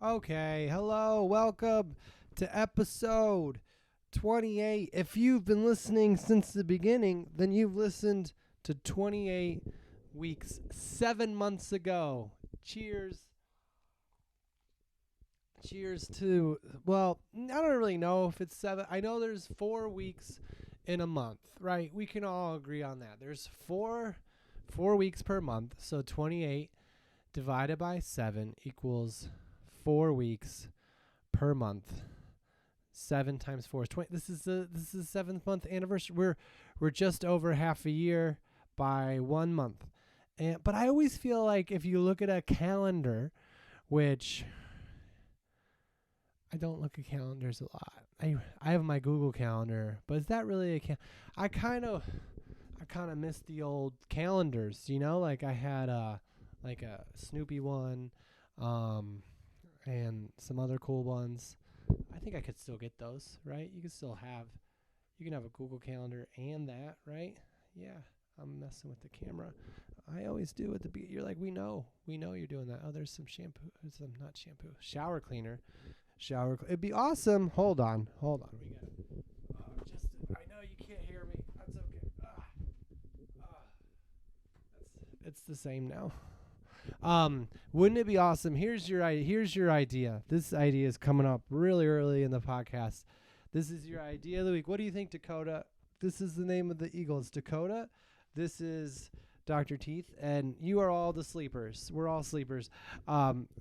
Okay, hello, welcome to episode 28. If you've been listening since the beginning, then you've listened to 28 weeks, 7 months ago. Cheers. Cheers to, well, I don't really know if it's 7. I know there's 4 weeks in a month, right? We can all agree on that. There's 4 weeks per month, so 28 divided by 7 equals 4 weeks per month. 7 times 4 is 20. This is the 7th month anniversary. We're just over half a year by 1 month. But I always feel like if you look at a calendar, which I don't look at calendars a lot. I have my Google Calendar, but is that really a I kind of miss the old calendars, like I had a Snoopy one, and some other cool ones. I think I could still get those, right? You can have a Google Calendar and that, right? Yeah, I'm messing with the camera. I always do at the beginning. You're like, we know you're doing that. Oh, there's some shampoo, not shampoo, shower cleaner. It'd be awesome. Hold on. We got I know you can't hear me. That's okay. It's the same now. Wouldn't it be awesome? Here's your idea. This idea is coming up really early in the podcast. This is your idea of the week. What do you think, Dakota? This is the name of the Eagles, Dakota. This is Dr. Teeth, and you are all the sleepers. We're all sleepers,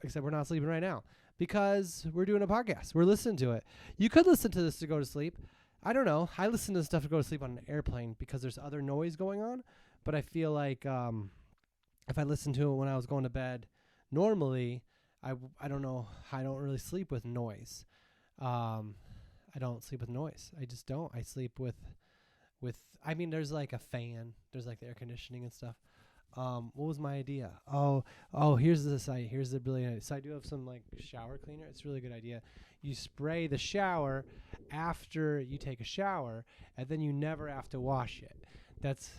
except we're not sleeping right now because we're doing a podcast. We're listening to it. You could listen to this to go to sleep. I don't know. I listen to stuff to go to sleep on an airplane because there's other noise going on, but I feel like if I listened to it when I was going to bed, normally, I don't know. I don't really sleep with noise. I don't sleep with noise. I just don't. I sleep with. I mean, there's like a fan. There's like the air conditioning and stuff. What was my idea? Here's the brilliant idea. So I do have some like shower cleaner. It's a really good idea. You spray the shower after you take a shower, and then you never have to wash it. That's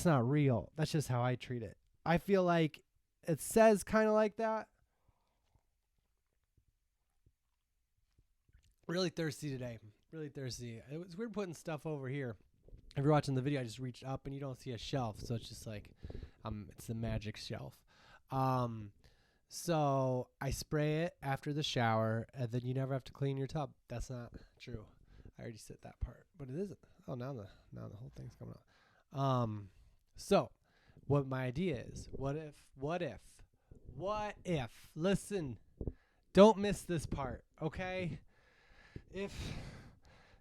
not real. That's just how I treat it. I feel like it says kind of like that. Really thirsty today. Really thirsty. It was weird putting stuff over here. If you're watching the video, I just reached up and you don't see a shelf, so it's just like, it's the magic shelf. So I spray it after the shower, and then you never have to clean your tub. That's not true. I already said that part, but it isn't. Oh, now the whole thing's coming out. So what my idea is, what if, listen, don't miss this part, okay?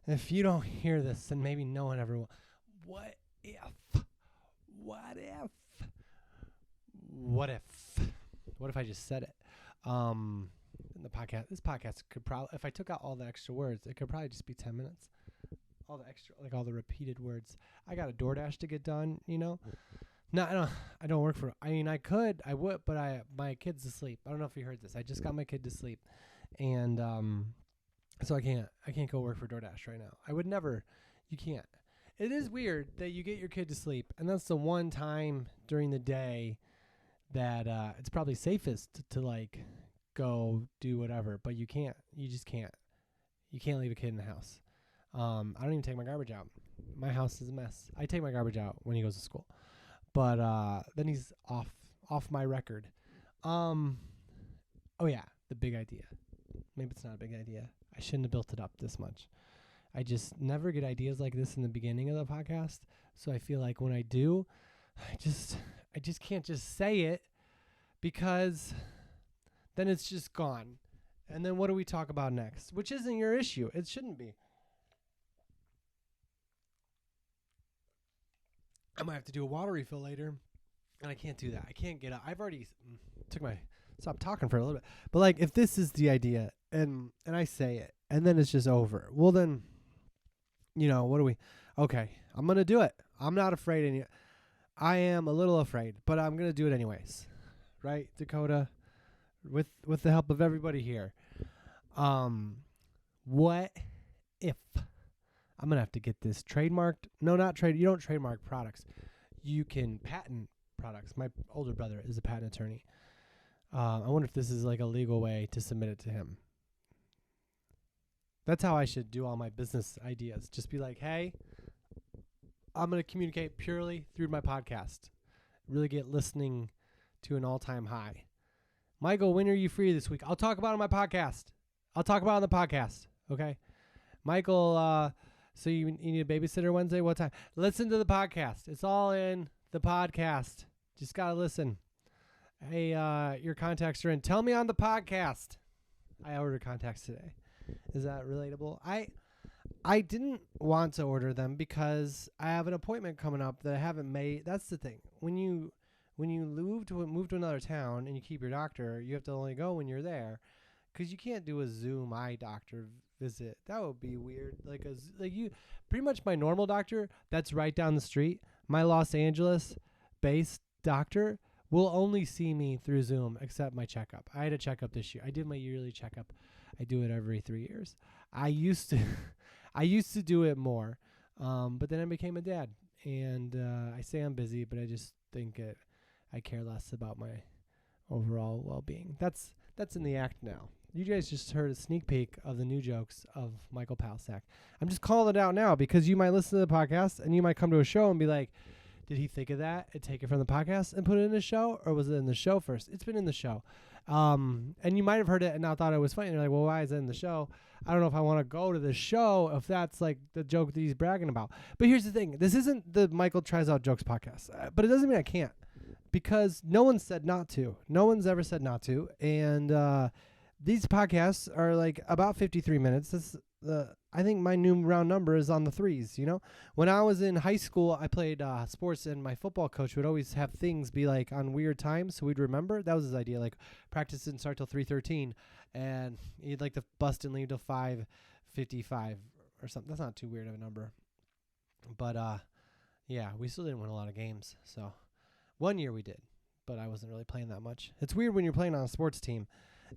If you don't hear this, then maybe no one ever will. What if I just said it? In the podcast, this podcast could probably, if I took out all the extra words, it could probably just be 10 minutes. All the extra, like all the repeated words. I got a DoorDash to get done, No, I don't work for, I would, but my kid's asleep. I don't know if you heard this. I just got my kid to sleep. And, so I can't go work for DoorDash right now. I would never, you can't. It is weird that you get your kid to sleep, and that's the one time during the day that it's probably safest to like go do whatever, but you just can't. You can't leave a kid in the house. I don't even take my garbage out. My house is a mess. I take my garbage out when he goes to school, but then he's off my record. Oh yeah, the big idea. Maybe it's not a big idea. I shouldn't have built it up this much. I just never get ideas like this in the beginning of the podcast. So I feel like when I do, I just can't just say it because then it's just gone. And then what do we talk about next? Which isn't your issue. It shouldn't be. I might have to do a water refill later. And I can't do that. I can't get up. I've already stopped talking for a little bit. But like if this is the idea and I say it and then it's just over. Well then, what do we? Okay, I'm going to do it. I'm not afraid. I am a little afraid, but I'm going to do it anyways. Right, Dakota? With the help of everybody here. What if I'm going to have to get this trademarked? No, not trade. You don't trademark products. You can patent products. My older brother is a patent attorney. I wonder if this is like a legal way to submit it to him. That's how I should do all my business ideas. Just be like, hey, I'm going to communicate purely through my podcast. Really get listening to an all-time high. Michael, when are you free this week? I'll talk about it on my podcast. I'll talk about it on the podcast. Okay. Michael, so you need a babysitter Wednesday? What time? Listen to the podcast. It's all in the podcast. Just got to listen. Hey, your contacts are in. Tell me on the podcast. I ordered contacts today. Is that relatable? I didn't want to order them because I have an appointment coming up that I haven't made. That's the thing. When you move to another town and you keep your doctor, you have to only go when you're there, because you can't do a Zoom eye doctor visit. That would be weird. Pretty much my normal doctor that's right down the street, my Los Angeles based doctor, will only see me through Zoom except my checkup. I had a checkup this year. I did my yearly checkup. I do it every 3 years. I used to do it more, but then I became a dad, and I say I'm busy, but I just think I care less about my overall well-being. That's in the act now. You guys just heard a sneak peek of the new jokes of Michael Palsak. I'm just calling it out now because you might listen to the podcast and you might come to a show and be like, did he think of that and take it from the podcast and put it in the show, or was it in the show first? It's been in the show. And you might have heard it and now thought it was funny. And you're like, well, why is it in the show? I don't know if I want to go to the show if that's like the joke that he's bragging about. But here's the thing. This isn't the Michael Tries Out Jokes podcast, but it doesn't mean I can't, because no one said not to. No one's ever said not to. And these podcasts are like about 53 minutes. I think my new round number is on the 3s, you know? When I was in high school, I played sports, and my football coach would always have things be like on weird times so we'd remember. That was his idea, like practice didn't start till 3:13, and he'd like to bust and leave till 5:55 or something. That's not too weird of a number. But yeah, we still didn't win a lot of games. So one year we did, but I wasn't really playing that much. It's weird when you're playing on a sports team,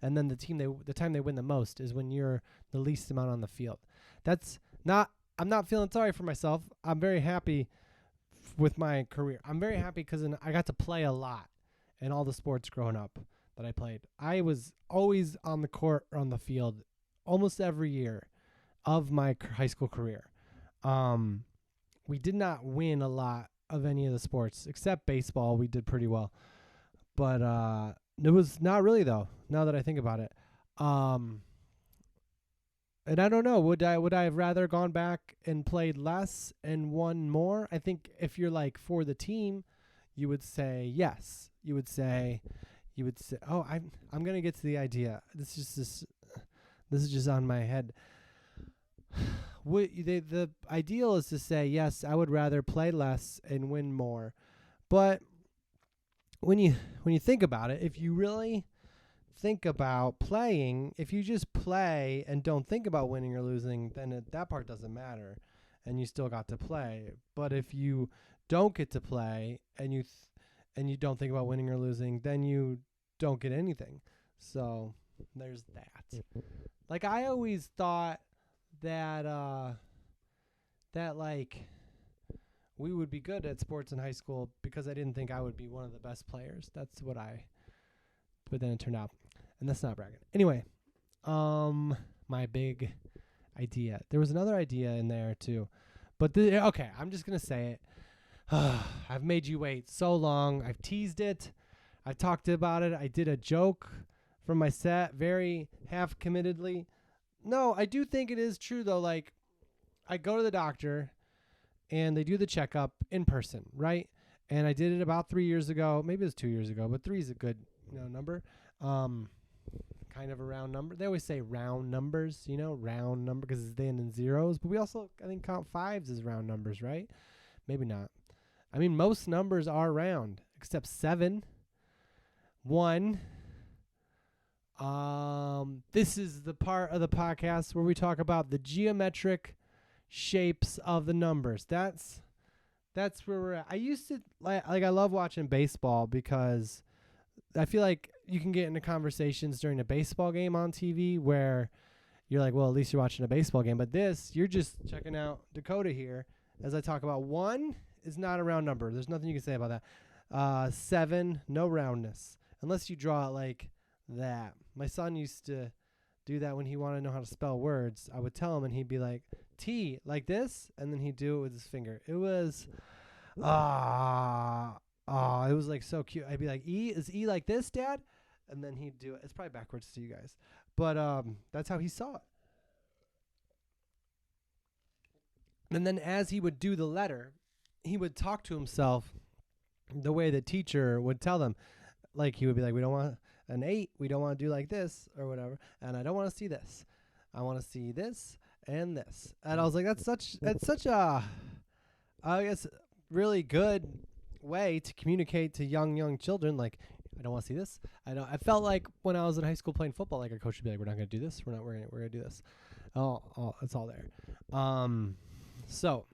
and then the time they win the most is when you're the least amount on the field. I'm not feeling sorry for myself. I'm very happy with my career. I'm very happy because I got to play a lot in all the sports growing up that I played. I was always on the court or on the field almost every year of my high school career. We did not win a lot of any of the sports except baseball. We did pretty well, but it was not really, though, now that I think about it. And I don't know, would I have rather gone back and played less and won more? I think if you're like for the team, you would say yes. You would say, oh, I'm gonna get to the idea. This is just on my head. The ideal is to say yes. I would rather play less and win more, but when you think about it, if you really think about playing, if you just play and don't think about winning or losing, then that part doesn't matter, and you still got to play. But if you don't get to play and you don't think about winning or losing, then you don't get anything. So there's that. Like, I always thought that like we would be good at sports in high school because I didn't think I would be one of the best players. But then it turned out. And that's not bragging. Anyway, my big idea. There was another idea in there too. But okay, I'm just going to say it. I've made you wait so long. I've teased it. I talked about it. I did a joke from my set very half-committedly. No, I do think it is true, though. Like, I go to the doctor, and they do the checkup in person, right? And I did it about 3 years ago. Maybe it was 2 years ago, but 3 is a good number. Kind of a round number. They always say round numbers, round number, because they end in zeros. But we also, I think, count 5s as round numbers, right? Maybe not. I mean, most numbers are round, except 7, 1. This is the part of the podcast where we talk about the geometric shapes of the numbers. That's where we're at. I used to I love watching baseball because I feel like you can get into conversations during a baseball game on TV where you're like, well, at least you're watching a baseball game. But this, you're just checking out Dakota here as I talk about 1 is not a round number. There's nothing you can say about that. 7, no roundness. unless you draw it like that. My son used to do that when he wanted to know how to spell words. I would tell him, and he'd be like, T, like this, and then he'd do it with his finger. It was, it was like so cute. I'd be like, E, is E like this, Dad? And then he'd do it. It's probably backwards to you guys. But that's how he saw it. And then as he would do the letter, he would talk to himself the way the teacher would tell them. Like he would be like, we don't want an 8. We don't want to do like this or whatever. And I don't want to see this. I want to see this and this. And I was like, that's such a, I guess, really good way to communicate to young children. Like, I don't want to see this. I felt like when I was in high school playing football, like our coach would be like, we're not going to do this. We're going to do this. Oh, it's all there. So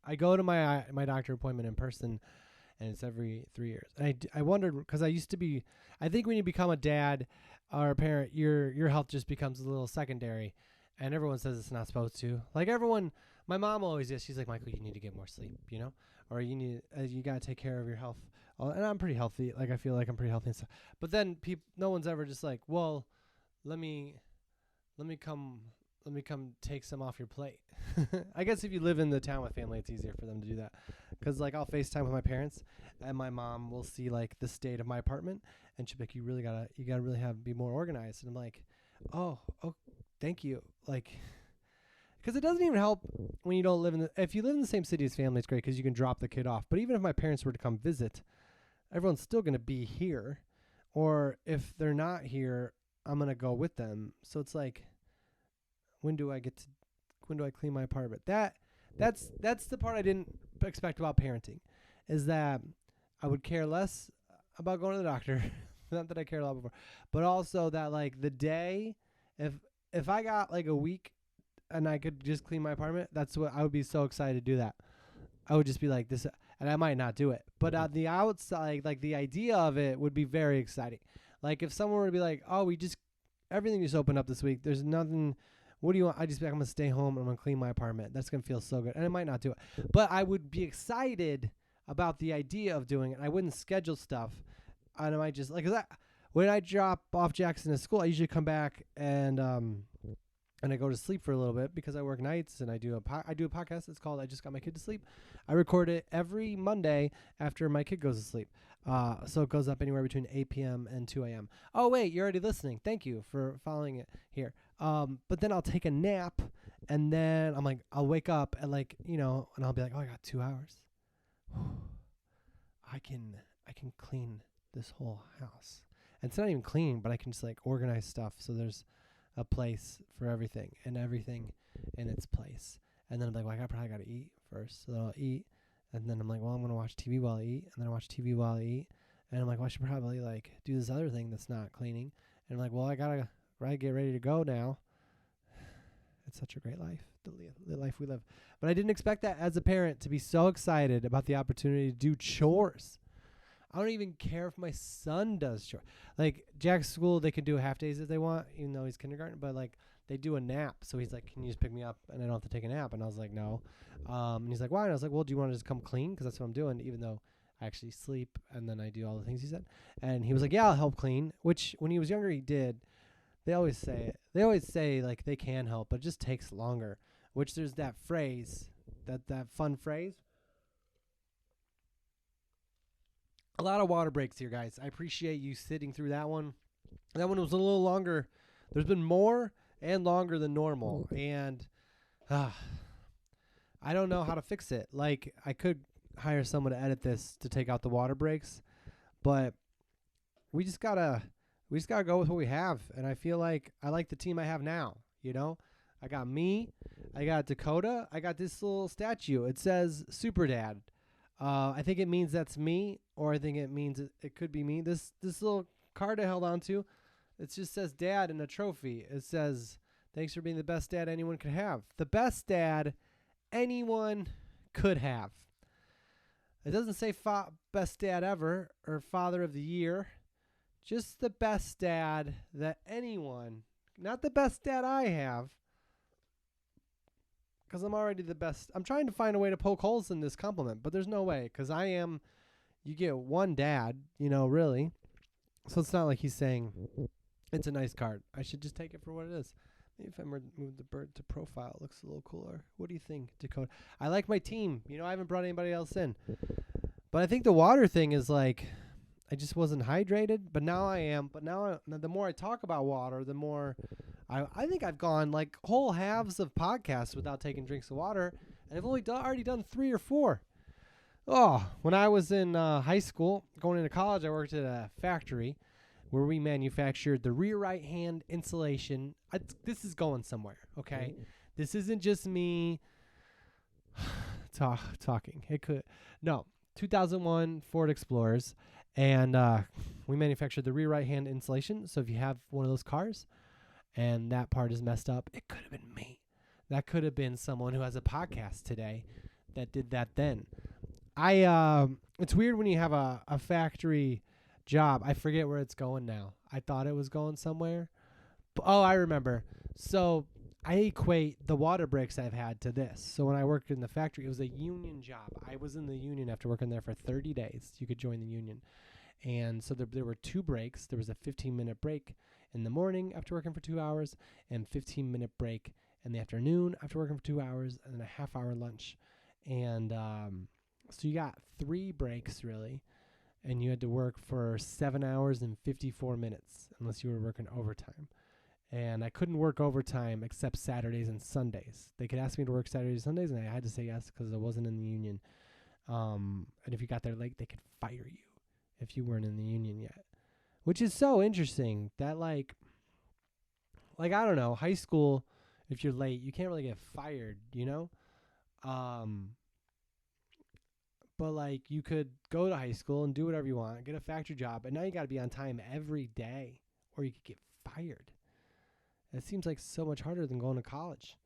I go to my doctor appointment in person, and it's every 3 years. And I wondered, because I used to be, I think when you become a dad or a parent, your health just becomes a little secondary, and everyone says it's not supposed to. Like everyone, my mom always is. She's like, Michael, you need to get more sleep, or you got to take care of your health. And I'm pretty healthy. Like I feel like I'm pretty healthy and stuff. But then no one's ever just like, well, let me come take some off your plate. I guess if you live in the town with family, it's easier for them to do that. Because, like, I'll FaceTime with my parents, and my mom will see, like, the state of my apartment, and she'll be like, you gotta really be more organized. And I'm like, oh, thank you. Like, because it doesn't even help when you don't live if you live in the same city as family, it's great because you can drop the kid off. But even if my parents were to come visit, everyone's still going to be here. Or if they're not here, I'm going to go with them. So it's like, when do I clean my apartment? That's the part I didn't expect about parenting, is that I would care less about going to the doctor. Not that I cared a lot before, but also that like the day, if I got like a week and I could just clean my apartment, that's what I would be so excited to do that. I would just be like this, and I might not do it, but on the outside, like the idea of it would be very exciting. Like if someone were to be like, oh, everything just opened up this week. There's nothing. What do you want? I just be like, I'm going to stay home and I'm going to clean my apartment. That's going to feel so good. And I might not do it, but I would be excited about the idea of doing it. I wouldn't schedule stuff. And I might just like, when I drop off Jackson to school, I usually come back and I go to sleep for a little bit because I work nights and I do a podcast. It's called I Just Got My Kid to Sleep. I record it every Monday after my kid goes to sleep. So it goes up anywhere between 8 p.m. and 2 a.m. Oh, wait, you're already listening. Thank you for following it here. But then I'll take a nap, and then I'm like, I'll wake up and and I'll be like, oh, I got 2 hours. I can clean this whole house. And it's not even clean, but I can just like organize stuff so there's a place for everything and everything in its place. And then I'm like, well, I probably got to eat first. So then I'll eat. And then I'm like, well, I'm going to watch TV while I eat. And then I watch TV while I eat. And I'm like, well, I should probably like do this other thing that's not cleaning. And I'm like, well, I got to get ready to go now. It's such a great life, the life we live. But I didn't expect that as a parent to be so excited about the opportunity to do chores. I don't even care if my son does chores. Like Jack's school, they can do half days if they want, even though he's kindergarten. But like they do a nap, so he's like, "Can you just pick me up and I don't have to take a nap?" And I was like, "No." And he's like, "Why?" And I was like, "Well, do you want to just come clean? Because that's what I'm doing, even though I actually sleep and then I do all the things he said." And he was like, "Yeah, I'll help clean." Which when he was younger, he did. They always say it. They always say like they can help, but it just takes longer. Which there's that phrase, that fun phrase. A lot of water breaks here, guys. I appreciate you sitting through that one. That one was a little longer. There's been more and longer than normal. And I don't know how to fix it. Like, I could hire someone to edit this to take out the water breaks. But we just gotta go with what we have. And I feel like I like the team I have now, I got me. I got Dakota. I got this little statue. It says Super Dad. I think it means that's me, or I think it means it could be me. This little card I held on to, it just says Dad and a trophy. It says, thanks for being the best dad anyone could have. The best dad anyone could have. It doesn't say best dad ever or father of the year. Just the best dad that anyone, not the best dad I have, because I'm already the best. I'm trying to find a way to poke holes in this compliment, but there's no way, because I am you get one dad, really. So it's not like he's saying it's a nice card. I should just take it for what it is. Maybe if I move the bird to profile, it looks a little cooler. What do you think, Dakota? I like my team. I haven't brought anybody else in. But I think the water thing is like, I just wasn't hydrated, but now I am. But now the more I talk about water, the more I think I've gone like whole halves of podcasts without taking drinks of water, and I've already done 3 or 4. Oh, when I was in high school, going into college, I worked at a factory where we manufactured the rear right hand insulation. This is going somewhere, okay? This isn't just me talking. It could. No, 2001 Ford Explorers, and we manufactured the rear right hand insulation. So if you have one of those cars and that part is messed up, it could have been me. That could have been someone who has a podcast today that did that then. It's weird when you have a factory job. I forget where it's going now. I thought it was going somewhere. Oh, I remember. So I equate the water breaks I've had to this. So when I worked in the factory, it was a union job. I was in the union after working there for 30 days. You could join the union. And so there were 2 breaks. There was a 15-minute break in the morning after working for 2 hours, and 15-minute break in the afternoon after working for 2 hours, and then a half-hour lunch. And so you got 3 breaks, really, and you had to work for 7 hours and 54 minutes unless you were working overtime. And I couldn't work overtime except Saturdays and Sundays. They could ask me to work Saturdays and Sundays, and I had to say yes because I wasn't in the union. And if you got there late, they could fire you if you weren't in the union yet, which is so interesting that, like I don't know, high school, if you're late, you can't really get fired, But, like, you could go to high school and do whatever you want, get a factory job, and now you got to be on time every day or you could get fired. It seems like so much harder than going to college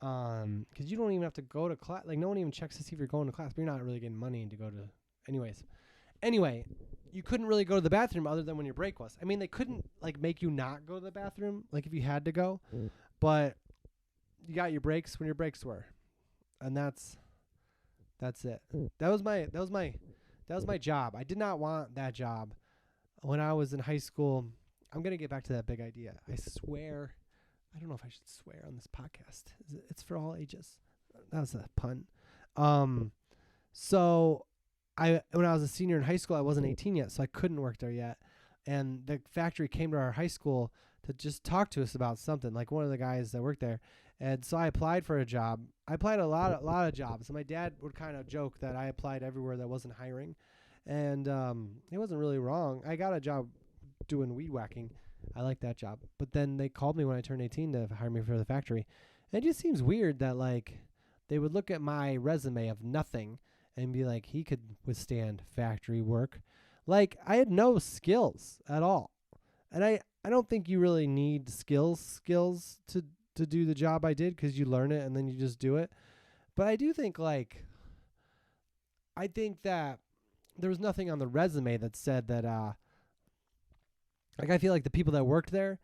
because you don't even have to go to class. Like, no one even checks to see if you're going to class, but you're not really getting money to go to anyways. Anyway, you couldn't really go to the bathroom other than when your break was. I mean, they couldn't, like, make you not go to the bathroom, like, if you had to go, but you got your breaks when your breaks were, and that's it. That was my job. I did not want that job when I was in high school. I'm gonna get back to that big idea. I swear. I don't know if I should swear on this podcast. It's for all ages. That was a pun. So when I was a senior in high school, I wasn't 18 yet, so I couldn't work there yet. And the factory came to our high school to just talk to us about something, like one of the guys that worked there. And so I applied for a job. I applied a lot of jobs. And my dad would kind of joke that I applied everywhere that wasn't hiring. And it wasn't really wrong. I got a job doing weed whacking. I like that job. But then they called me when I turned 18 to hire me for the factory. And it just seems weird that, like, they would look at my resume of nothing and be like, he could withstand factory work. Like, I had no skills at all. And I don't think you really need skills to do the job I did, because you learn it and then you just do it. But I do think, like, I think that there was nothing on the resume that said that, like, I feel like the people that worked there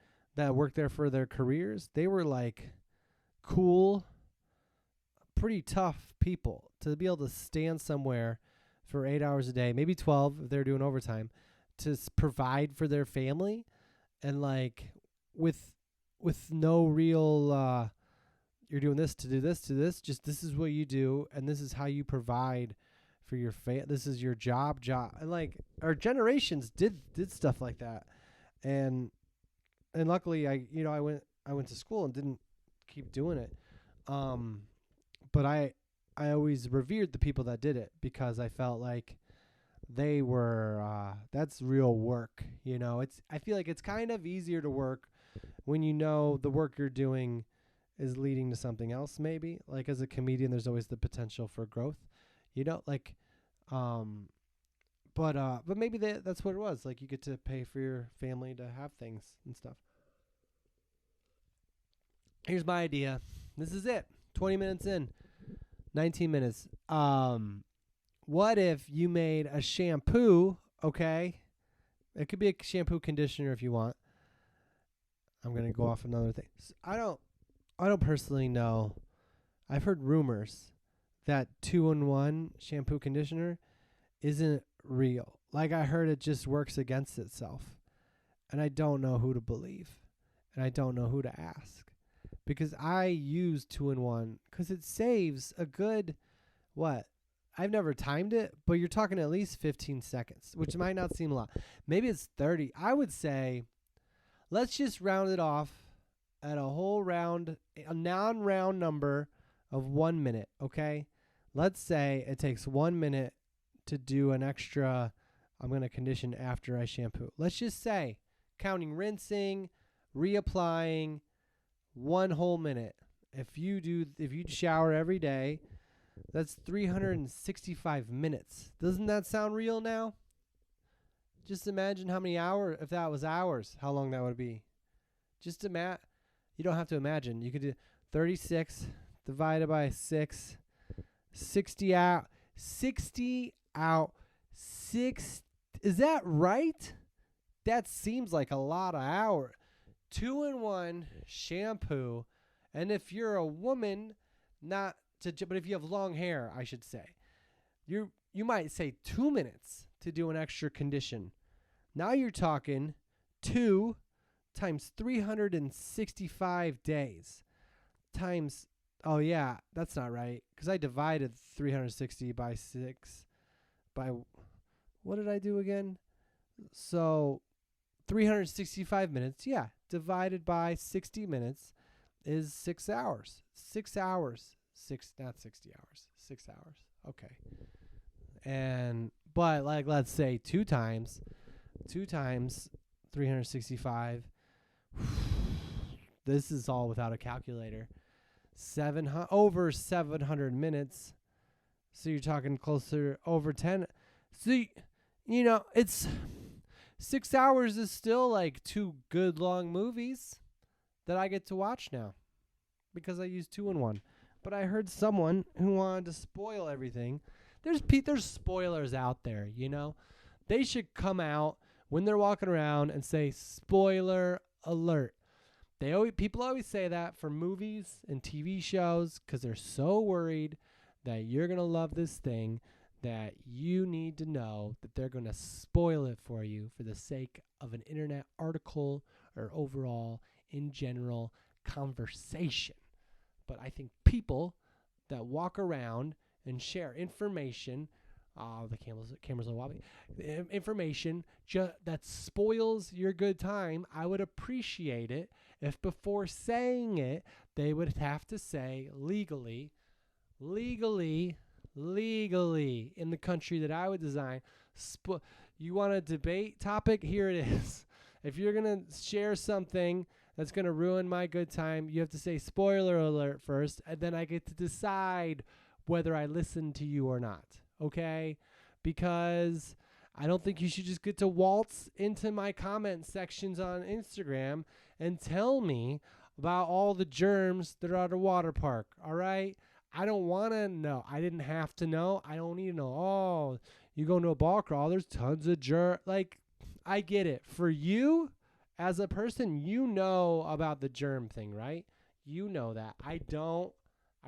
for their careers, they were, like, cool, pretty tough people to be able to stand somewhere for 8 hours a day, maybe 12 if they're doing overtime, to provide for their family, and, like, with no real, you're doing this to do this to this, just this is what you do, and this is how you provide for your this is your job. And, like, our generations did stuff like that. And luckily I went to school and didn't keep doing it. But I always revered the people that did it, because I felt like they were, that's real work. I feel like it's kind of easier to work when you know the work you're doing is leading to something else, maybe. Like, as a comedian, there's always the potential for growth, like, but maybe that's what it was. Like, you get to pay for your family to have things and stuff. Here's my idea. This is it. 20 minutes in. 19 minutes. What if you made a shampoo, okay? It could be a shampoo conditioner if you want. I'm going to go off another thing. I don't personally know. I've heard rumors that 2-in-1 shampoo conditioner isn't real. Like I heard it just works against itself. And I don't know who to believe. And I don't know who to ask. Because I use 2-in-1 because it saves a good, what? I've never timed it, but you're talking at least 15 seconds, which might not seem a lot. Maybe it's 30. I would say let's just round it off at a whole round, a non-round number of 1 minute, okay? Let's say it takes 1 minute to do an extra, I'm going to condition after I shampoo. Let's just say, counting rinsing, reapplying, 1 whole minute. If you shower every day, that's 365 minutes. Doesn't that sound real now? Just imagine how many hours, if that was hours, how long that would be. Just you don't have to imagine. You could do 36 divided by 6, 60 out. 60 out. 6. Is that right? That seems like a lot of hours. 2-in-1 shampoo. And if you're a woman, but if you have long hair, I should say, you might say 2 minutes to do an extra condition. Now you're talking 2 times 365 days times, oh yeah, that's not right, because I divided 360 by 6 by, what did I do again? So 365 minutes, yeah, divided by 60 minutes is 6 hours. 6 hours. Not 60 hours. 6 hours. Okay. But like, let's say 2 times 365. This is all without a calculator. Over 700 minutes. So you're talking closer over 10. So, it's 6 hours is still like 2 good long movies that I get to watch now because I use 2-in-1. But I heard someone who wanted to spoil everything. There's spoilers out there, They should come out when they're walking around and say, spoiler alert. People always say that for movies and TV shows because they're so worried that you're going to love this thing that you need to know that they're going to spoil it for you for the sake of an internet article or overall, in general, conversation. But I think people that walk around and share information, the cameras are wobbly, information that spoils your good time, I would appreciate it if before saying it, they would have to say legally, in the country that I would design. You want a debate topic? Here it is. If you're going to share something that's going to ruin my good time, you have to say spoiler alert first, and then I get to decide whether I listen to you or not, okay? Because I don't think you should just get to waltz into my comment sections on Instagram and tell me about all the germs that are at a water park, all right? I don't want to know. I didn't have to know. I don't need to know. Oh, you go into a ball crawl, there's tons of germs. Like, I get it. For you, as a person, you know about the germ thing, right? You know that. I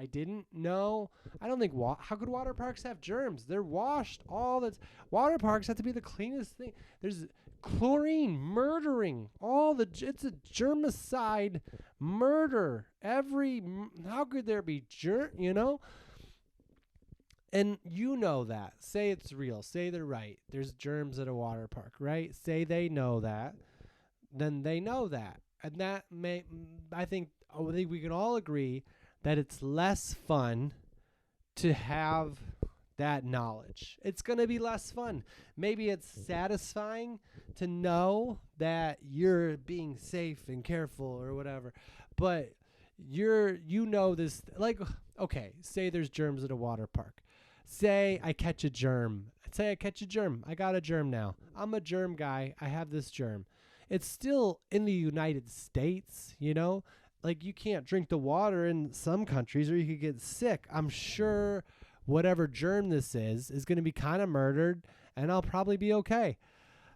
didn't know. I don't think, how could water parks have germs? They're washed all the water parks have to be the cleanest thing. There's chlorine murdering it's a germicide murder. How could there be And you know that. Say it's real. Say they're right. There's germs at a water park, right? Say they know that. Then they know that. And that I think we can all agree that it's less fun to have that knowledge. It's going to be less fun. Maybe it's satisfying to know that you're being safe and careful or whatever, but this, like, okay, say there's germs at a water park. Say I catch a germ. I got a germ now. I'm a germ guy. I have this germ. It's still in the United States, like you can't drink the water in some countries or you could get sick. I'm sure whatever germ this is going to be kind of murdered and I'll probably be okay.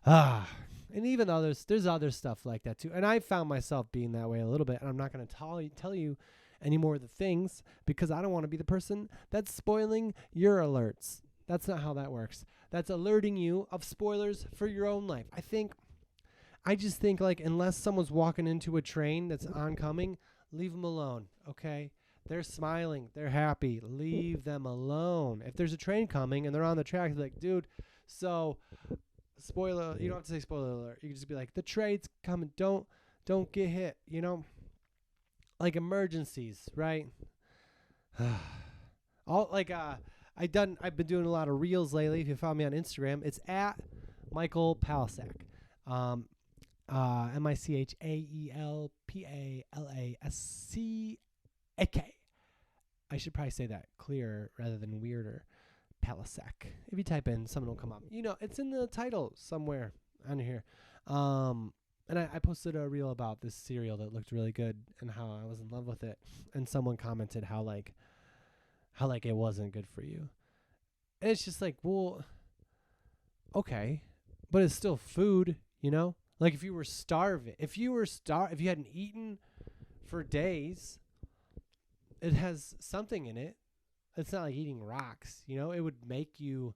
And even there's other stuff like that too. And I found myself being that way a little bit, and I'm not going to tell you any more of the things because I don't want to be the person that's spoiling your alerts. That's not how that works. that's alerting you of spoilers for your own life. I just think like unless someone's walking into a train that's oncoming, leave them alone, okay? They're smiling, they're happy. Leave them alone. If there's a train coming and they're on the track, they're like, dude, so spoiler, you don't have to say spoiler alert. You can just be like, the train's coming. Don't get hit, you know? Like emergencies, right? All like I've been doing a lot of reels lately. If you follow me on Instagram, it's at Michael Palasak. MichaelPalasak. I should probably say that clearer rather than weirder. Palasak. If you type in, something will come up. You know, it's in the title somewhere on here. And I posted a reel about this cereal that looked really good and how I was in love with it. And someone commented how it wasn't good for you. And it's just like, well, okay, but it's still food, you know? Like if you were starving, if you hadn't eaten for days, it has something in it. It's not like eating rocks, you know? It would make you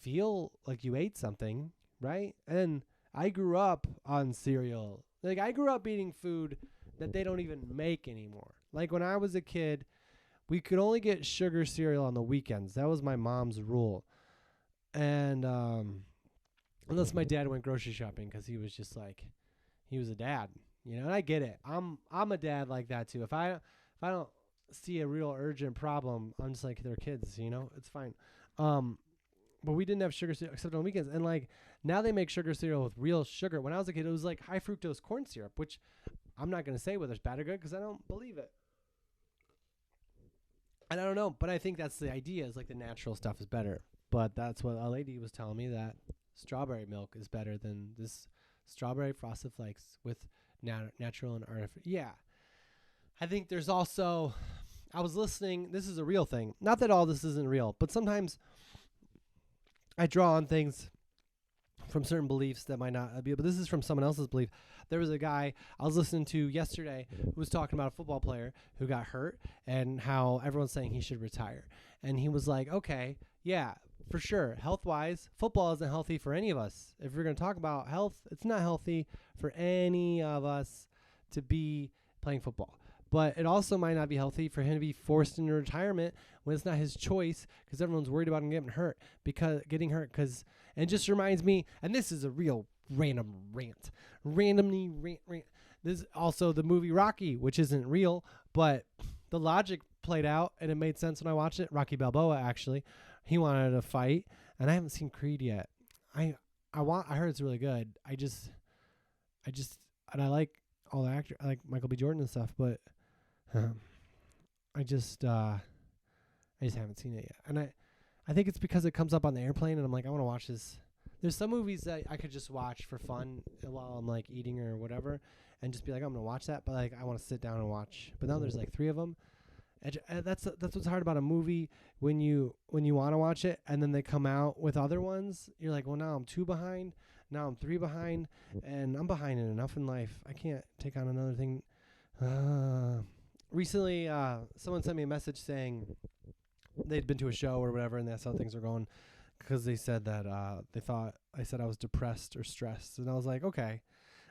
feel like you ate something, right? And I grew up on cereal. Like I grew up eating food that they don't even make anymore. Like when I was a kid, we could only get sugar cereal on the weekends. That was my mom's rule. And unless my dad went grocery shopping because he was just like, he was a dad, you know. And I get it. I'm a dad like that too. If I don't see a real urgent problem, I'm just like, they're kids, you know. It's fine. But we didn't have sugar cereal except on weekends. And like now they make sugar cereal with real sugar. When I was a kid, it was like high fructose corn syrup, which I'm not going to say whether it's bad or good because I don't believe it. And I don't know, but I think that's the idea is like the natural stuff is better. But that's what a lady was telling me, that strawberry milk is better than this strawberry frosted flakes with natural and artificial. Yeah. I think there's also, I was listening, this is a real thing. Not that all this isn't real, but sometimes I draw on things from certain beliefs that might not be, but this is from someone else's belief. There was a guy I was listening to yesterday who was talking about a football player who got hurt and how everyone's saying he should retire. And he was like, okay, yeah, for sure. Health-wise, football isn't healthy for any of us. If we're going to talk about health, it's not healthy for any of us to be playing football. But it also might not be healthy for him to be forced into retirement when it's not his choice because everyone's worried about him getting hurt. And it just reminds me, and this is a real random rant. Randomly rant. This is also the movie Rocky, which isn't real, but the logic played out and it made sense when I watched it. Rocky Balboa, actually. He wanted to fight, and I haven't seen Creed yet. I heard it's really good. And I like all the actors. I like Michael B. Jordan and stuff, but I just haven't seen it yet. And I think it's because it comes up on the airplane, and I'm like, I want to watch this. There's some movies that I could just watch for fun while I'm like eating or whatever, and just be like, I'm gonna watch that. But like, I want to sit down and watch. But now there's like 3 of them. And that's what's hard about a movie when you want to watch it, and then they come out with other ones. You're like, well, now I'm 2 behind. Now I'm 3 behind, and I'm behind in enough in life. I can't take on another thing. Recently, someone sent me a message saying they'd been to a show or whatever, and that's how things are going, because they said that they thought I said I was depressed or stressed, and I was like, okay,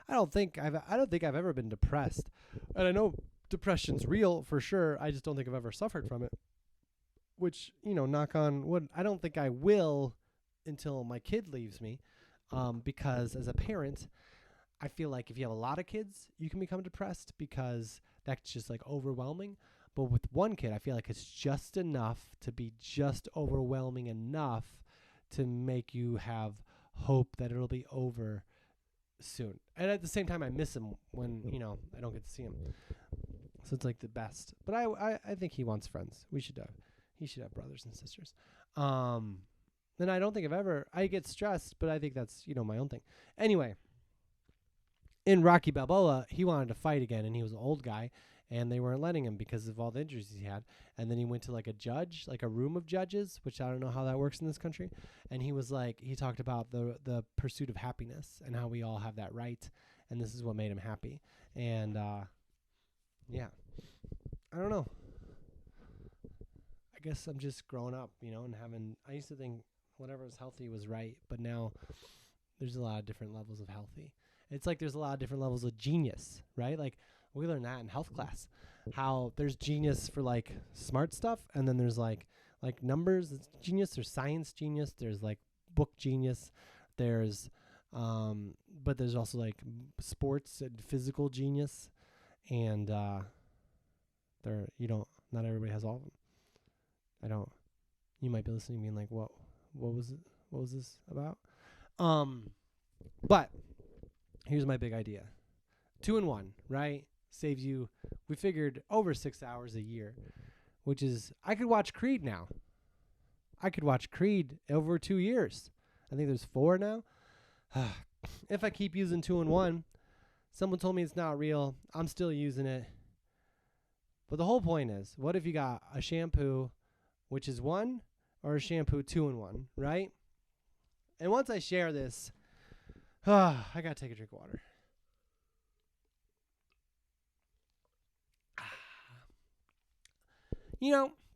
I don't think I've ever been depressed, and I know depression's real for sure. I just don't think I've ever suffered from it, which, you know, knock on wood, I don't think I will until my kid leaves me, because as a parent, I feel like if you have a lot of kids, you can become depressed because that's just like overwhelming. But with one kid, I feel like it's just enough to be just overwhelming enough to make you have hope that it'll be over soon. And at the same time, I miss him when, you know, I don't get to see him. So it's like the best. But I think he wants friends. He should have brothers and sisters. And I don't think I get stressed, but I think that's, you know, my own thing. Anyway, in Rocky Balboa, he wanted to fight again, and he was an old guy, and they weren't letting him because of all the injuries he had. And then he went to like a room of judges, which I don't know how that works in this country. And he was like, he talked about the pursuit of happiness and how we all have that right, and this is what made him happy. And yeah, I don't know. I guess I'm just growing up, you know, and I used to think whatever was healthy was right. But now there's a lot of different levels of healthy. It's like there's a lot of different levels of genius, right? Like we learned that in health class, how there's genius for like smart stuff, and then there's like numbers it's genius, there's science genius, there's like book genius, there's but there's also like sports and physical genius, and there not everybody has all of them. You might be listening being like, what was it? What was this about? But here's my big idea. 2-in-1, right? Saves you, we figured, over 6 hours a year, which is, I could watch Creed now. I could watch Creed over 2 years. I think there's 4 now. If I keep using 2-in-1, someone told me it's not real. I'm still using it. But the whole point is, what if you got a shampoo, which is 1, or a shampoo 2-in-1, right? And once I share this, I got to take a drink of water.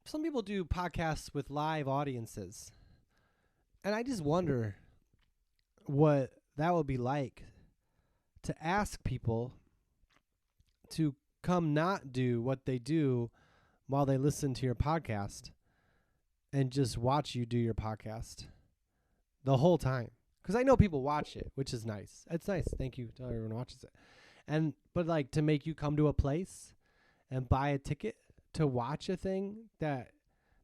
Some people do podcasts with live audiences. And I just wonder what that would be like to ask people to come not do what they do while they listen to your podcast and just watch you do your podcast the whole time. Because I know people watch it, which is nice. It's nice. Thank you to everyone who watches it. But like to make you come to a place and buy a ticket to watch a thing that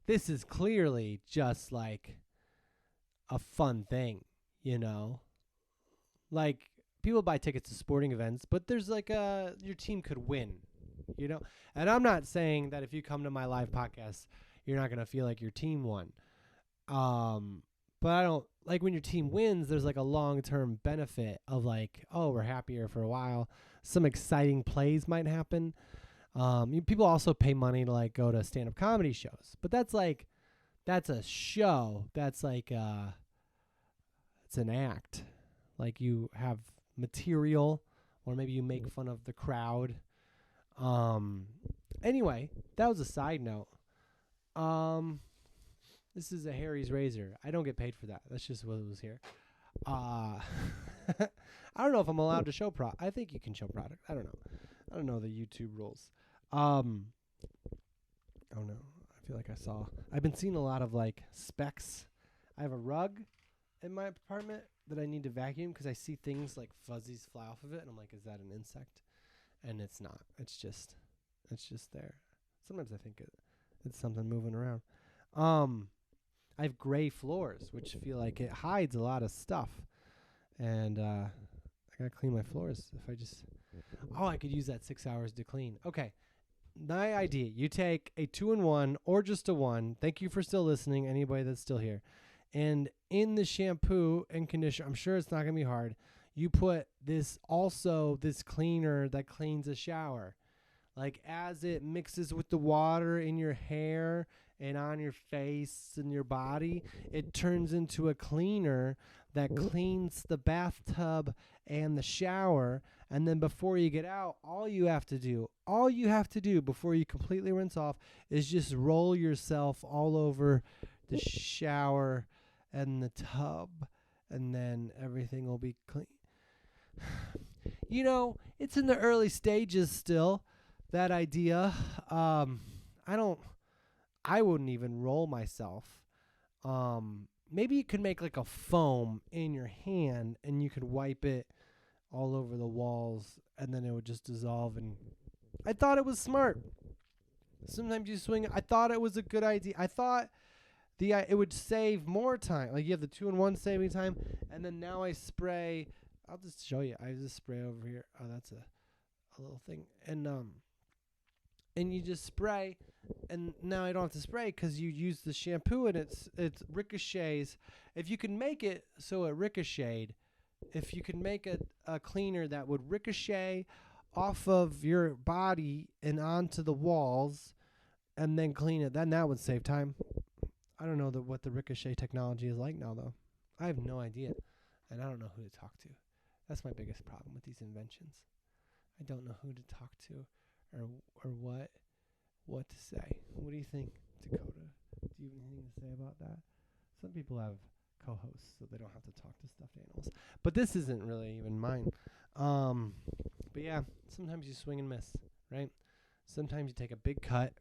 this is clearly just like a fun thing, Like people buy tickets to sporting events, but there's like your team could win, And I'm not saying that if you come to my live podcast, you're not going to feel like your team won. But I don't like when your team wins, there's like a long-term benefit of like, oh, we're happier for a while. Some exciting plays might happen. People also pay money to like go to stand-up comedy shows, but that's a show. That's like, it's an act. Like you have material, or maybe you make fun of the crowd. Anyway, that was a side note. This is a Harry's razor. I don't get paid for that. That's just what it was here. I don't know if I'm allowed to show I think you can show product. I don't know the YouTube rules. Oh no. I feel like I've been seeing a lot of like specks. I have a rug in my apartment that I need to vacuum because I see things like fuzzies fly off of it, and I'm like, is that an insect? And it's not. It's just there. Sometimes I think it's something moving around. I have gray floors, which feel like it hides a lot of stuff. And I gotta clean my floors. I could use that 6 hours to clean. Okay. My idea, you take a 2-in-1 or just a 1. Thank you for still listening, anybody that's still here. And in the shampoo and conditioner, I'm sure it's not going to be hard, you put this cleaner that cleans a shower. Like as it mixes with the water in your hair and on your face and your body, it turns into a cleaner that cleans the bathtub and the shower. And then before you get out, all you have to do before you completely rinse off is just roll yourself all over the shower and the tub, and then everything will be clean. It's in the early stages still, that idea. I wouldn't even roll myself. Maybe you could make like a foam in your hand and you could wipe it all over the walls and then it would just dissolve. And I thought it was smart. Sometimes you swing. I thought it was a good idea. I thought it would save more time. Like you have the 2-in-1 saving time, and then now I spray. I'll just show you. I just spray over here. Oh, that's a little thing. And you just spray, and now I don't have to spray because you use the shampoo and it's ricochets. If you can make it so it ricocheted, if you can make a cleaner that would ricochet off of your body and onto the walls and then clean it, then that would save time. I don't know what the ricochet technology is like now, though. I have no idea, and I don't know who to talk to. That's my biggest problem with these inventions. I don't know who to talk to or what to say. What do you think, Dakota? Do you have anything to say about that? Some people have co-hosts, so they don't have to talk to stuffed animals. But this isn't really even mine. But yeah, sometimes you swing and miss, right? Sometimes you take a big cut,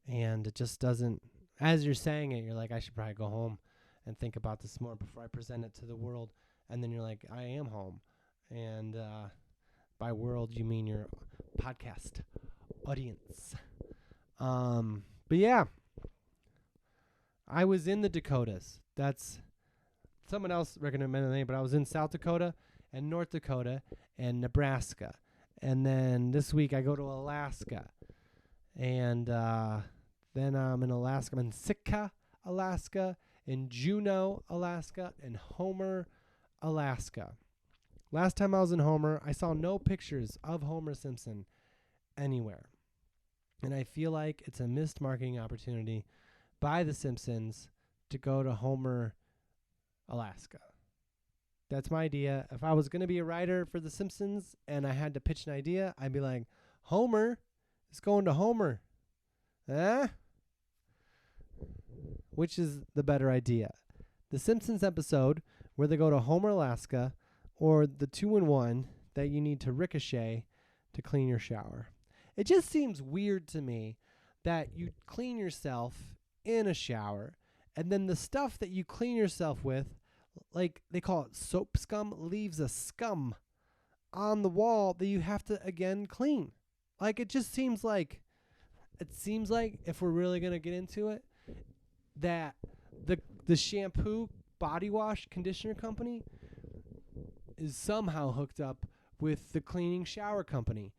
and it just doesn't. As you're saying it, you're like, I should probably go home and think about this more before I present it to the world. And then you're like, I am home. And by world, you mean your podcast audience. But yeah, I was in the Dakotas. That's someone else recommended me, but I was in South Dakota and North Dakota and Nebraska. And then this week I go to Alaska. And then I'm in Alaska. I'm in Sitka, Alaska, in Juneau, Alaska, and Homer, Alaska. Last time I was in Homer, I saw no pictures of Homer Simpson anywhere. And I feel like it's a missed marketing opportunity by The Simpsons to go to Homer, Alaska. That's my idea. If I was going to be a writer for The Simpsons and I had to pitch an idea, I'd be like, Homer is going to Homer. Eh? Which is the better idea? The Simpsons episode where they go to Homer, Alaska, or the 2-in-1 that you need to ricochet to clean your shower. It just seems weird to me that you clean yourself in a shower and then the stuff that you clean yourself with, like they call it soap scum, leaves a scum on the wall that you have to again clean. Like it seems like if we're really going to get into it, that the shampoo, body wash, conditioner company is somehow hooked up with the cleaning shower company.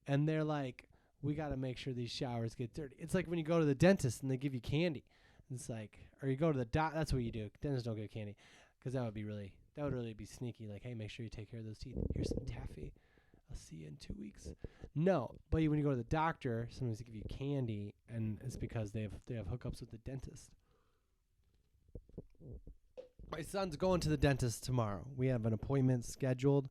And they're like, we got to make sure these showers get dirty. It's like when you go to the dentist and they give you candy. It's like, or you go to the that's what you do. Dentists don't give candy because that would really be sneaky. Like, hey, make sure you take care of those teeth. Here's some taffy. I'll see you in 2 weeks. No, but when you go to the doctor, sometimes they give you candy, and it's because they have hookups with the dentist. My son's going to the dentist tomorrow. We have an appointment scheduled.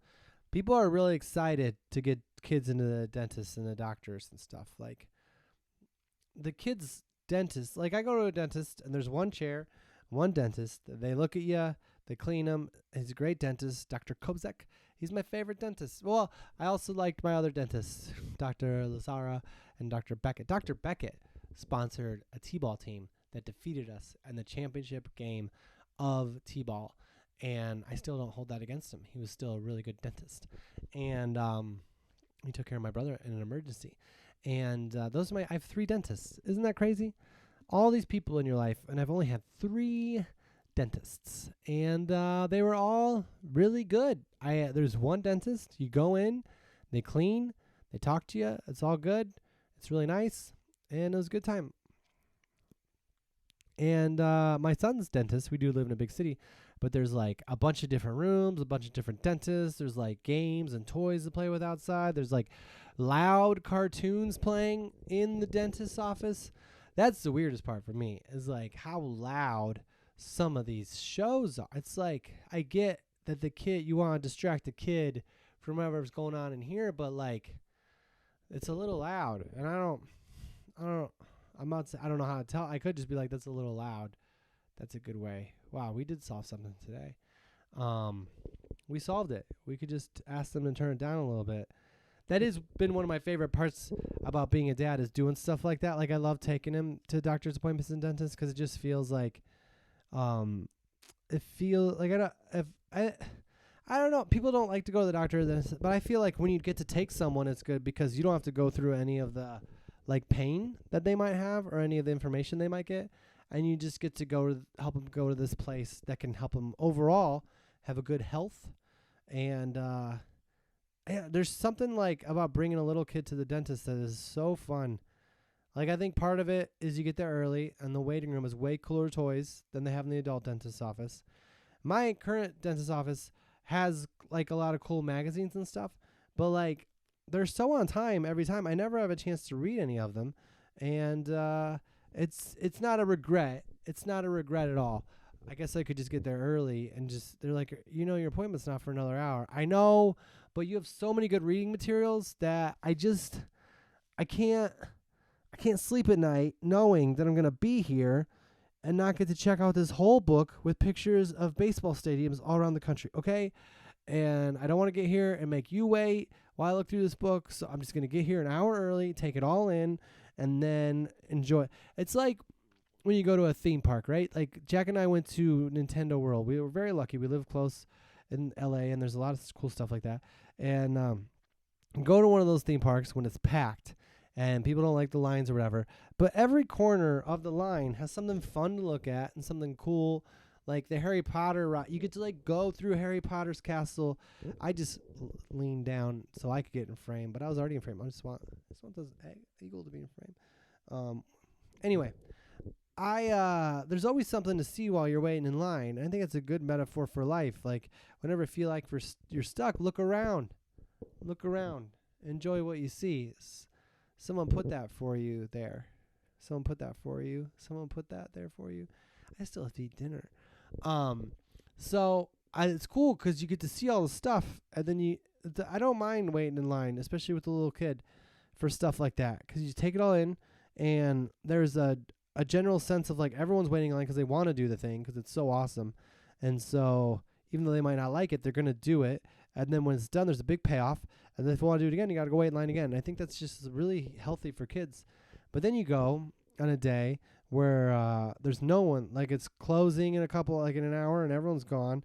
People are really excited to get kids into the dentist and the doctors and stuff. Like, the kids' dentist, like I go to a dentist and there's one chair, one dentist. They look at you, they clean them. He's a great dentist, Dr. Kozak. He's my favorite dentist. Well, I also liked my other dentists, Dr. Lazara and Dr. Beckett. Dr. Beckett sponsored a T-ball team that defeated us in the championship game of T-ball. And I still don't hold that against him. He was still a really good dentist. And he took care of my brother in an emergency. And I have 3 dentists. Isn't that crazy? All these people in your life, and I've only had 3 dentists. And they were all really good. There's one dentist. You go in, they clean, they talk to you. It's all good. It's really nice. And it was a good time. And my son's dentist, we do live in a big city, but there's like a bunch of different rooms, a bunch of different dentists. There's like games and toys to play with outside. There's like loud cartoons playing in the dentist's office. That's the weirdest part for me, is like how loud some of these shows are. It's like, I get that you want to distract the kid from whatever's going on in here, but like, it's a little loud. And I don't know how to tell. I could just be like, that's a little loud. That's a good way. Wow, we did solve something today. We solved it. We could just ask them to turn it down a little bit. That has been one of my favorite parts about being a dad, is doing stuff like that. Like, I love taking him to doctor's appointments and dentists because it just feels like, I don't know. People don't like to go to the doctor, but I feel like when you get to take someone, it's good because you don't have to go through any of the like pain that they might have or any of the information they might get. And you just get to help them go to this place that can help them overall have a good health. And there's something like about bringing a little kid to the dentist that is so fun. Like, I think part of it is you get there early, and the waiting room is way cooler toys than they have in the adult dentist's office. My current dentist's office has like a lot of cool magazines and stuff, but like they're so on time every time. I never have a chance to read any of them, and it's not a regret. It's not a regret at all. I guess I could just get there early and they're like, your appointment's not for another hour. I know, but you have so many good reading materials that I can't sleep at night knowing that I'm going to be here and not get to check out this whole book with pictures of baseball stadiums all around the country, okay? And I don't want to get here and make you wait while I look through this book, so I'm just going to get here an hour early, take it all in, and then enjoy. It's like when you go to a theme park, right? Like Jack and I went to Nintendo World. We were very lucky. We live close in LA, and there's a lot of cool stuff like that. And go to one of those theme parks when it's packed and people don't like the lines or whatever. But every corner of the line has something fun to look at and something cool, like the Harry Potter ride. You get to like go through Harry Potter's castle. I just leaned down so I could get in frame, but I was already in frame. I just want this eagle to be in frame. Anyway, there's always something to see while you're waiting in line. I think it's a good metaphor for life. Like whenever you feel like you're stuck, look around. Look around. Enjoy what you see. Someone put that for you there. Someone put that for you. Someone put that there for you. I still have to eat dinner. So it's cool because you get to see all the stuff, and then I don't mind waiting in line, especially with a little kid, for stuff like that, because you take it all in, and there's a general sense of like everyone's waiting in line because they want to do the thing because it's so awesome, and so even though they might not like it, they're gonna do it, and then when it's done, there's a big payoff, and then if you want to do it again, you got to go wait in line again. And I think that's just really healthy for kids. But then you go on a day where there's no one, like it's closing in in an hour, and everyone's gone.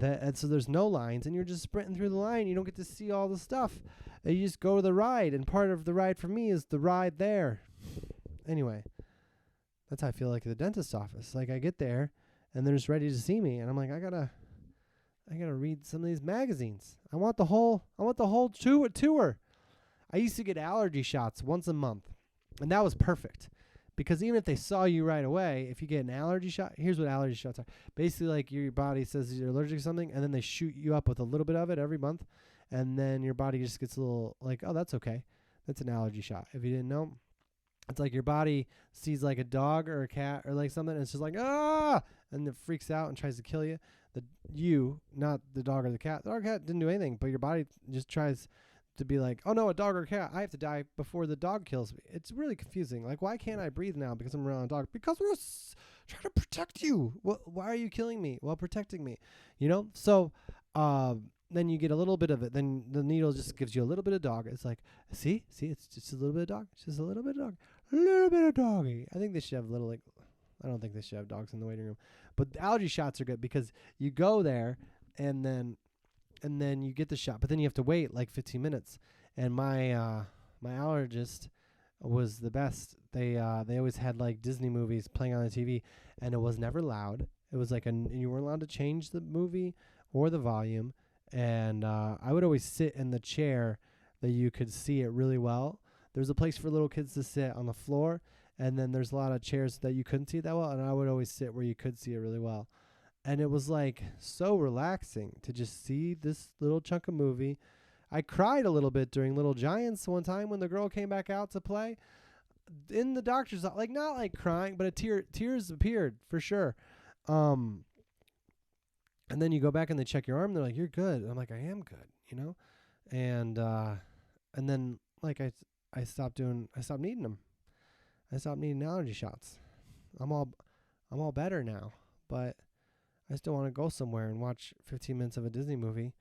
And so there's no lines, and you're just sprinting through the line. You don't get to see all the stuff. And you just go to the ride, and part of the ride for me is the ride there. Anyway, that's how I feel like at the dentist's office. Like I get there, and they're just ready to see me, and I'm like, I gotta read some of these magazines. I want the whole tour. I used to get allergy shots once a month, and that was perfect. Because even if they saw you right away, if you get an allergy shot, here's what allergy shots are. Basically, like your body says you're allergic to something, and then they shoot you up with a little bit of it every month, and then your body just gets a little like, oh, that's okay. That's an allergy shot. If you didn't know, it's like your body sees like a dog or a cat or like something, and it's just like, ah, and it freaks out and tries to kill you. Not the dog or the cat. The dog or cat didn't do anything, but your body just tries to be like, oh no, a dog or a cat, I have to die before the dog kills me. It's really confusing. Like, why can't I breathe now because I'm around a dog? Because we're trying to protect you. Why are you killing me while protecting me? So then you get a little bit of it. Then the needle just gives you a little bit of dog. It's like, see, it's just a little bit of dog. It's just a little bit of dog. A little bit of doggy. I think they should have I don't think they should have dogs in the waiting room. But the allergy shots are good because you go there and then you get the shot, but then you have to wait like 15 minutes. And my allergist was the best. They always had like Disney movies playing on the TV, and it was never loud. It was like you weren't allowed to change the movie or the volume. And I would always sit in the chair that you could see it really well. There's a place for little kids to sit on the floor, and then there's a lot of chairs that you couldn't see that well, and I would always sit where you could see it really well. And it was like so relaxing to just see this little chunk of movie. I cried a little bit during Little Giants one time when the girl came back out to play. In the doctor's office, like not like crying, but tears appeared for sure. And then you go back and they check your arm. They're like, "You're good." I'm like, "I am good," And then like I stopped needing them. I stopped needing allergy shots. I'm all better now, but I still want to go somewhere and watch 15 minutes of a Disney movie.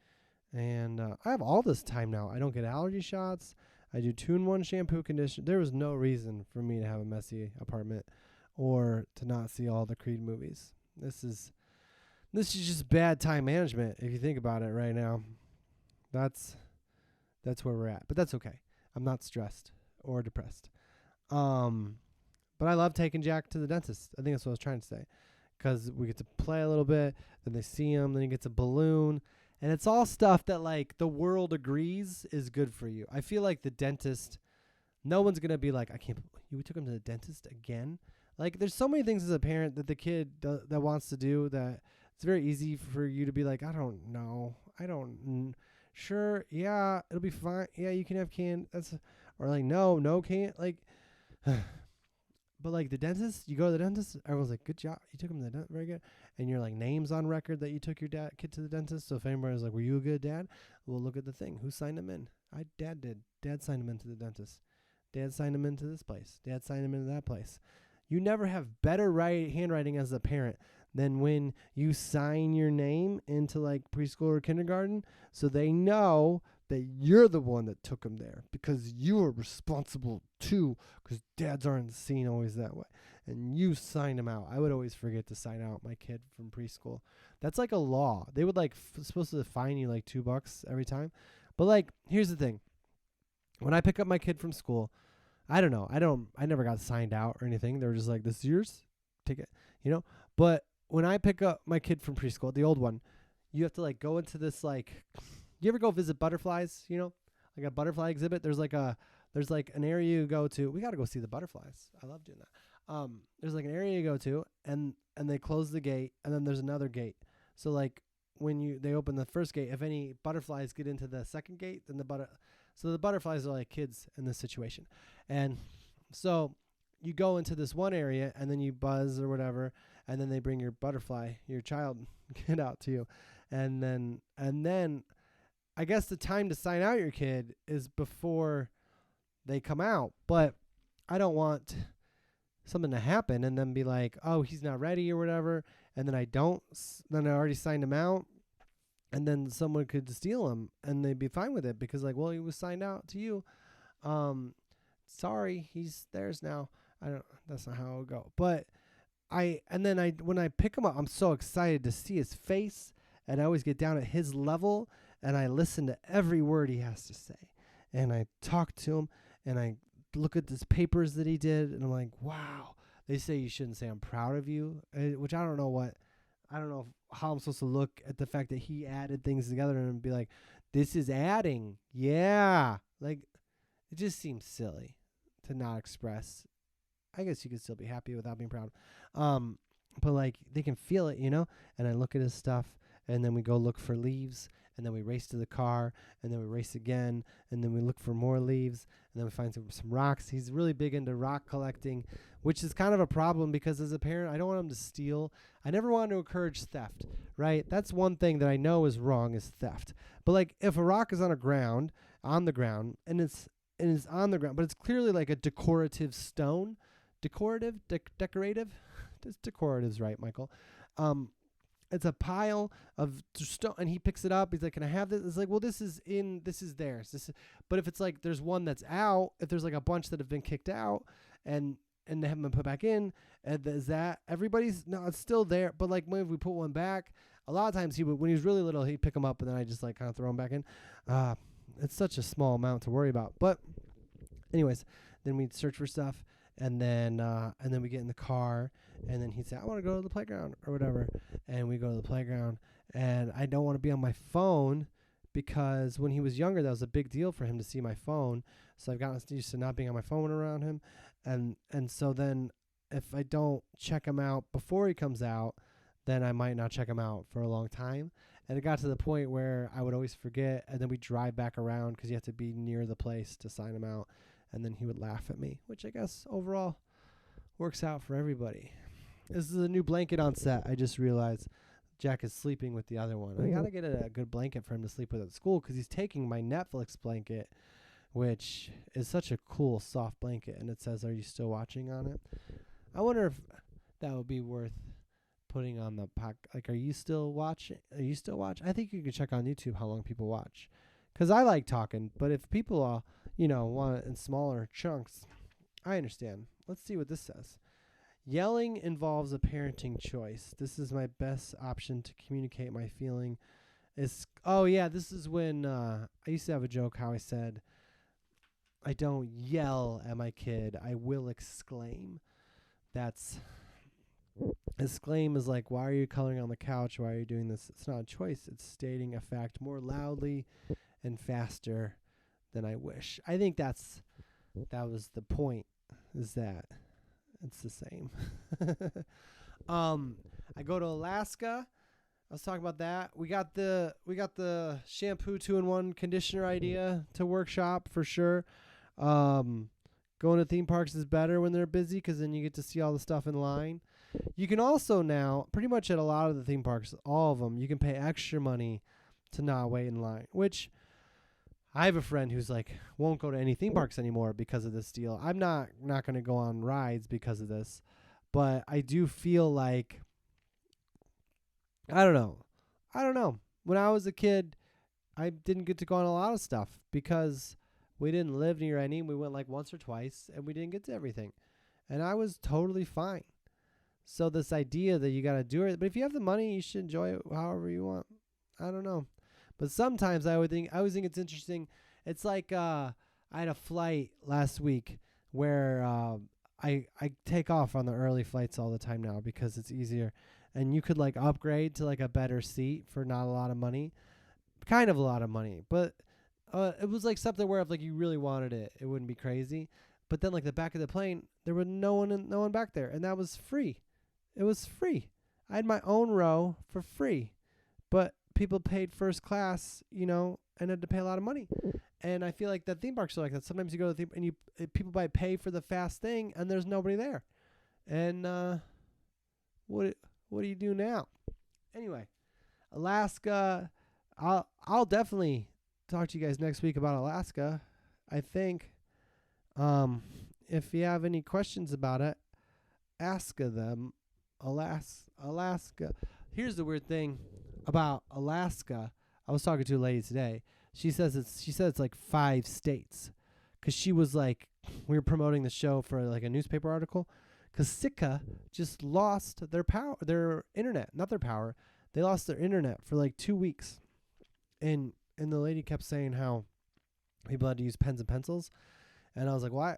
And I have all this time now. I don't get allergy shots. I do 2-in-1 shampoo conditioner. There was no reason for me to have a messy apartment or to not see all the Creed movies. This is just bad time management if you think about it right now. That's where we're at. But that's okay. I'm not stressed or depressed. But I love taking Jack to the dentist. I think that's what I was trying to say. Because we get to play a little bit, then they see him, then he gets a balloon. And it's all stuff that, like, the world agrees is good for you. I feel like the dentist, no one's going to be like, we took him to the dentist again? Like, there's so many things as a parent that the kid that wants to do that it's very easy for you to be like, I don't know. Sure, yeah, it'll be fine. Yeah, you can have candy. Or like, no can't. Like, but like the dentist, you go to the dentist, everyone's like, good job. You took him to the dentist, very good. And you're like names on record that you took your kid to the dentist. So if anybody's like, were you a good dad? We'll look at the thing. Who signed him in? Dad did. Dad signed him into the dentist. Dad signed him into this place. Dad signed him into that place. You never have better handwriting as a parent than when you sign your name into like preschool or kindergarten, so they know that you're the one that took them there because you are responsible too, because dads aren't seen always that way. And you sign them out. I would always forget to sign out my kid from preschool. That's like a law. They would like supposed to fine you like $2 every time. But like, here's the thing. When I pick up my kid from school, I don't know. I never got signed out or anything. They were just like, this is yours. Take it, But when I pick up my kid from preschool, the old one, you have to like go into this like, you ever go visit butterflies, like a butterfly exhibit? There's like an area you go to. We got to go see the butterflies. I love doing that. There's like an area you go to, and they close the gate, and then there's another gate. So like when they open the first gate, if any butterflies get into the second gate, then so the butterflies are like kids in this situation. And so you go into this one area, and then you buzz or whatever, and then they bring your child kid out to you. And then I guess the time to sign out your kid is before they come out. But I don't want something to happen and then be like, oh, he's not ready or whatever. And then then I already signed him out. And then someone could steal him and they'd be fine with it because like, well, he was signed out to you. Sorry, he's theirs now. That's not how it would go. But when I pick him up, I'm so excited to see his face, and I always get down at his level and I listen to every word he has to say. And I talk to him and I look at his papers that he did, and I'm like, wow. They say you shouldn't say I'm proud of you, which I don't know how I'm supposed to look at the fact that he added things together and be like, this is adding. Yeah. Like, it just seems silly to not express. I guess you could still be happy without being proud. But like, they can feel it, And I look at his stuff, and then we go look for leaves, and then we race to the car, and then we race again, and then we look for more leaves, and then we find some rocks. He's really big into rock collecting, which is kind of a problem because as a parent, I don't want him to steal. I never want to encourage theft, right? That's one thing that I know is wrong, is theft. But like, if a rock is on the ground, and it's on the ground, but it's clearly like a decorative stone, decorative. It's decorative's right, Michael. It's a pile of stone, and he picks it up. He's like, "Can I have this?" It's like, "Well, this is theirs." But if it's like there's one that's out, if there's like a bunch that have been kicked out, and they haven't been put back in, is that everybody's? No, it's still there. But like when we put one back, a lot of times when he was really little, he'd pick them up, and then I just like kind of throw them back in. It's such a small amount to worry about. But anyways, then we'd search for stuff. And then we get in the car, and then he'd say, I want to go to the playground or whatever. And we go to the playground, and I don't want to be on my phone because when he was younger, that was a big deal for him to see my phone. So I've gotten used to not being on my phone around him. And so then if I don't check him out before he comes out, then I might not check him out for a long time. And it got to the point where I would always forget, and then we drive back around because you have to be near the place to sign him out. And then he would laugh at me, which I guess overall works out for everybody. This is a new blanket on set. I just realized Jack is sleeping with the other one. I got to get a good blanket for him to sleep with at school because he's taking my Netflix blanket, which is such a cool, soft blanket. And it says, "Are you still watching?" on it. I wonder if that would be worth putting on the like, are you still watching? I think you can check on YouTube how long people watch. Because I like talking, but if people want it in smaller chunks, I understand. Let's see what this says. Yelling involves a parenting choice. This is my best option to communicate my feeling. This is when I used to have a joke how I said, I don't yell at my kid, I will exclaim. Exclaim is like, why are you coloring on the couch? Why are you doing this? It's not a choice. It's stating a fact more loudly and faster than I wish. I think that was the point, is that it's the same. I go to Alaska. I was talking about that. We got the shampoo 2-in-1 conditioner idea to workshop for sure. Going to theme parks is better when they're busy because then you get to see all the stuff in line. You can also now, pretty much at a lot of the theme parks, all of them, you can pay extra money to not wait in line, which I have a friend who's like, won't go to any theme parks anymore because of this deal. I'm not going to go on rides because of this. But I do feel like, I don't know. I don't know. When I was a kid, I didn't get to go on a lot of stuff because we didn't live near any. We went like once or twice and we didn't get to everything. And I was totally fine. So this idea that you got to do it, but if you have the money, you should enjoy it however you want. I don't know. But sometimes I always think it's interesting. It's like I had a flight last week where I take off on the early flights all the time now because it's easier. And you could like upgrade to like a better seat for not a lot of money. Kind of a lot of money, but it was like something where if like you really wanted it, it wouldn't be crazy. But then like the back of the plane, there was no one back there, and that was free. It was free. I had my own row for free, but people paid first class, and had to pay a lot of money. And I feel like that theme parks are like that. Sometimes you go to the theme and people pay for the fast thing, and there's nobody there. And what do you do now? Anyway, Alaska. I'll definitely talk to you guys next week about Alaska. I think. If you have any questions about it, ask them. Alaska. Here's the weird thing about Alaska. I was talking to a lady today. She said it's like 5 states, because she was like, we were promoting the show for like a newspaper article, because Sitka just lost their internet, not their power. They lost their internet for like 2 weeks, and the lady kept saying how people had to use pens and pencils, and I was like, why?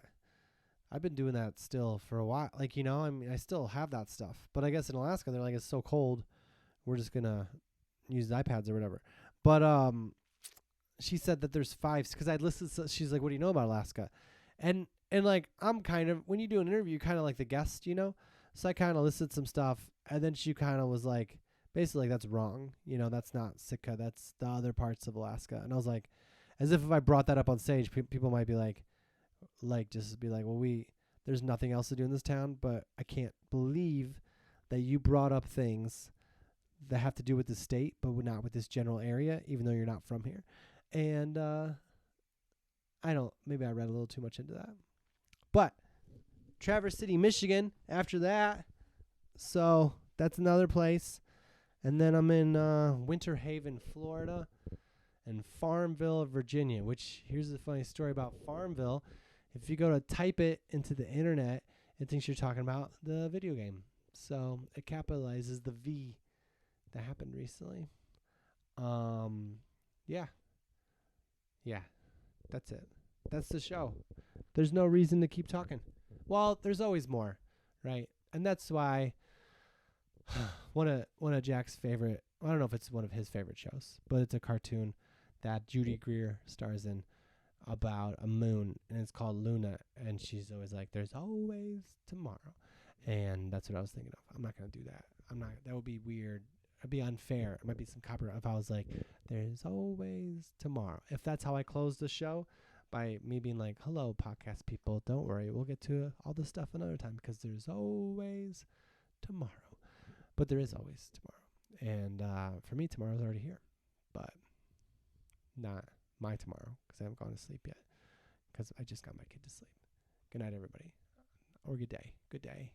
I've been doing that still for a while. Like, I mean, I still have that stuff. But I guess in Alaska, they're like, it's so cold, we're just going to use iPads or whatever. But she said that there's 5, because I'd listed, she's like, what do you know about Alaska? And like, I'm kind of, when you do an interview, kind of like the guest, So I kind of listed some stuff, and then she kind of was like, basically, like, that's wrong. That's not Sitka. That's the other parts of Alaska. And I was like, as if I brought that up on stage, people might be like, just be like, well, there's nothing else to do in this town, but I can't believe that you brought up things that have to do with the state, but not with this general area, even though you're not from here. And maybe I read a little too much into that. But Traverse City, Michigan, after that. So that's another place. And then I'm in Winter Haven, Florida, and Farmville, Virginia, which, here's the funny story about Farmville. If you go to type it into the internet, it thinks you're talking about the video game. So it capitalizes the V that happened recently. Yeah. Yeah. That's it. That's the show. There's no reason to keep talking. Well, there's always more, right? And that's why one of Jack's favorite, I don't know if it's one of his favorite shows, but it's a cartoon that Judy Greer stars in about a moon, and it's called Luna, and she's always like, there's always tomorrow. And that's what I was thinking of. I'm not going to do that. That would be weird. It'd be unfair. It might be some copyright if I was like, there's always tomorrow. If that's how I close the show, by me being like, hello, podcast people, don't worry, we'll get to all this stuff another time, because there's always tomorrow. But there is always tomorrow. And for me, tomorrow's already here. But not my tomorrow, because I haven't gone to sleep yet, because I just got my kid to sleep. Good night, everybody. Or good day. Good day.